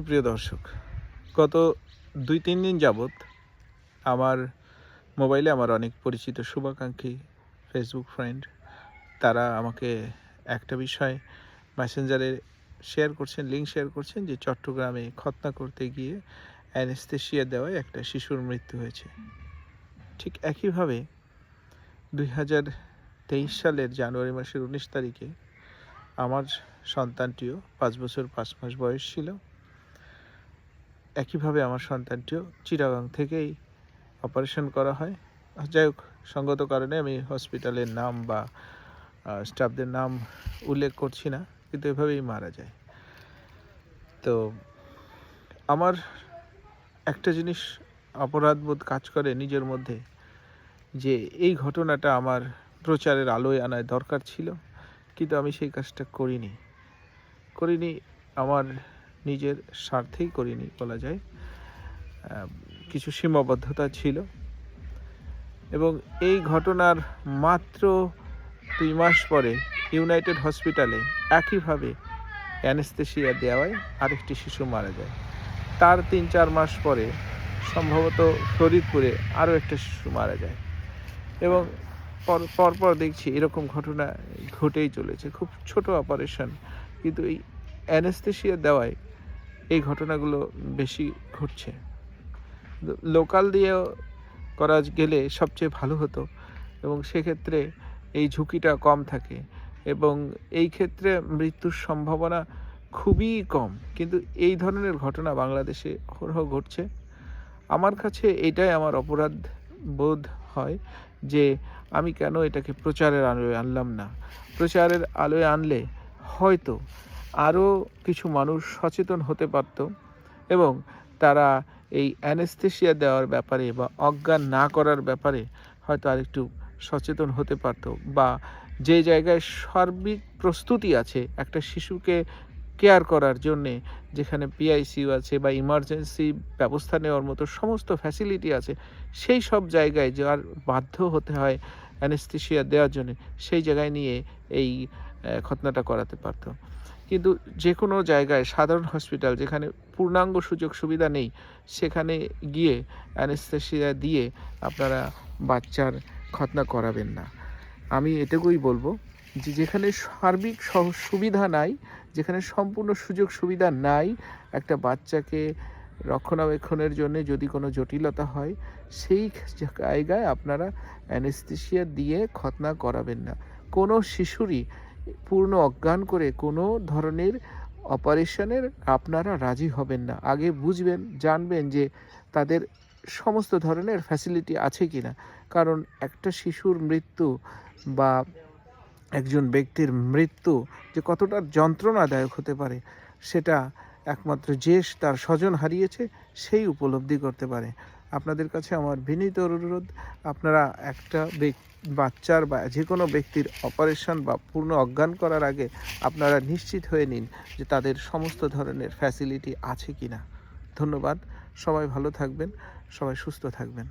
সুপ্রিয় দর্শক, গত ২-৩ দিন যাবৎ আমার মোবাইলে আমার অনেক পরিচিত শুভাকাঙ্ক্ষী ফেসবুক ফ্রেন্ড তারা আমাকে একটা বিষয় মেসেঞ্জারে শেয়ার করছেন, লিঙ্ক শেয়ার করছেন যে চট্টগ্রামে খতনা করতে গিয়ে অ্যানেস্থেশিয়া দেওয়ায় একটা শিশুর মৃত্যু হয়েছে। ঠিক একইভাবে ২০২৩ সালের জানুয়ারি মাসের ১৯ তারিখে আমার সন্তানটিও ৫ বছর ৫ মাস বয়স ছিল। একইভাবে আমার সন্তানটিও চিটাগাং থেকেই অপারেশন করা হয়। যাই হোক, সঙ্গত কারণে আমি হসপিটালের নাম বা স্টাফদের নাম উল্লেখ করছি না, কিন্তু এভাবেই মারা যায়। তো আমার একটা জিনিস অপরাধবোধ কাজ করে নিজের মধ্যে, যে এই ঘটনাটা আমার প্রচারের আলোয় আনায় দরকার ছিল, কিন্তু আমি সেই কাজটা করিনি আমার নিজের স্বার্থেই করিনি বলা যায়। কিছু সীমাবদ্ধতা ছিল এবং এই ঘটনার মাত্র ২ মাস পরে ইউনাইটেড হসপিটালে একইভাবে অ্যানেস্থেশিয়া দেওয়ায় আরেকটি শিশু মারা যায়। তার ৩-৪ মাস পরে সম্ভবত ফরিদপুরে আরও একটা শিশু মারা যায় এবং পরপর দেখছি এরকম ঘটনা ঘটেই চলেছে। খুব ছোট অপারেশন, কিন্তু এই অ্যানেস্থেশিয়া দেওয়ায় এই ঘটনাগুলো বেশি ঘটছে। লোকাল দিয়েও করা গেলে সবচেয়ে ভালো হতো এবং সেক্ষেত্রে এই ঝুঁকিটা কম থাকে এবং এই ক্ষেত্রে মৃত্যুর সম্ভাবনা খুবই কম। কিন্তু এই ধরনের ঘটনা বাংলাদেশে অহরহ ঘটছে। আমার কাছে এটাই আমার অপরাধ বোধ হয় যে আমি কেন এটাকে প্রচারের আলোয় আনলাম না। প্রচারের আলোয় আনলে হয়তো আরও কিছু মানুষ সচেতন হতে পারত এবং তারা এই অ্যানেস্থেশিয়া দেওয়ার ব্যাপারে বা অজ্ঞান না করার ব্যাপারে হয়তো আরেকটু সচেতন হতে পারত, বা যে জায়গায় সার্বিক প্রস্তুতি আছে একটা শিশুকে কেয়ার করার জন্যে, যেখানে পিআইসিইউ আছে বা ইমার্জেন্সি ব্যবস্থা নেওয়ার মতো সমস্ত ফ্যাসিলিটি আছে, সেই সব জায়গায় যার বাধ্য হতে হয় অ্যানেস্থেশিয়া দেওয়ার জন্য, সেই জায়গায় নিয়ে এই খতনাটা করাতে পারত। কিন্তু যে কোনো জায়গায় সাধারণ হসপিটাল যেখানে পূর্ণাঙ্গ সুযোগ সুবিধা নেই, সেখানে গিয়ে অ্যানেস্থেশিয়া দিয়ে আপনারা বাচ্চার খতনা করাবেন না। আমি এটুকুই বলবো যে যেখানে সার্বিক সুবিধা নাই, যেখানে সম্পূর্ণ সুযোগ সুবিধা নাই, একটা বাচ্চাকে রক্ষণাবেক্ষণের জন্য যদি কোনো জটিলতা হয়, সেই জায়গায় আপনারা অ্যানেস্থেশিয়া দিয়ে খতনা করাবেন না। কোনো শিশুরই পূর্ণ অজ্ঞান করে কোনো ধরনের অপারেশনের আপনারা রাজি হবেন না। আগে বুঝবেন, জানবেন যে তাদের সমস্ত ধরনের ফ্যাসিলিটি আছে কিনা। কারণ একটা শিশুর মৃত্যু বা একজন ব্যক্তির মৃত্যু যে কতটা যন্ত্রণাদায়ক হতে পারে, সেটা একমাত্র যে তার স্বজন হারিয়েছে সেই উপলব্ধি করতে পারে। আপনাদের কাছে আমার বিনীত অনুরোধ, আপনারা একটা বাচ্চার বা যে কোনো ব্যক্তির অপারেশন বা পূর্ণ অজ্ঞান করার আগে আপনারা নিশ্চিত হয়ে নিন যে তাদের সমস্ত ধরনের ফ্যাসিলিটি আছে কিনা। ধন্যবাদ। সবাই ভালো থাকবেন, সবাই সুস্থ থাকবেন।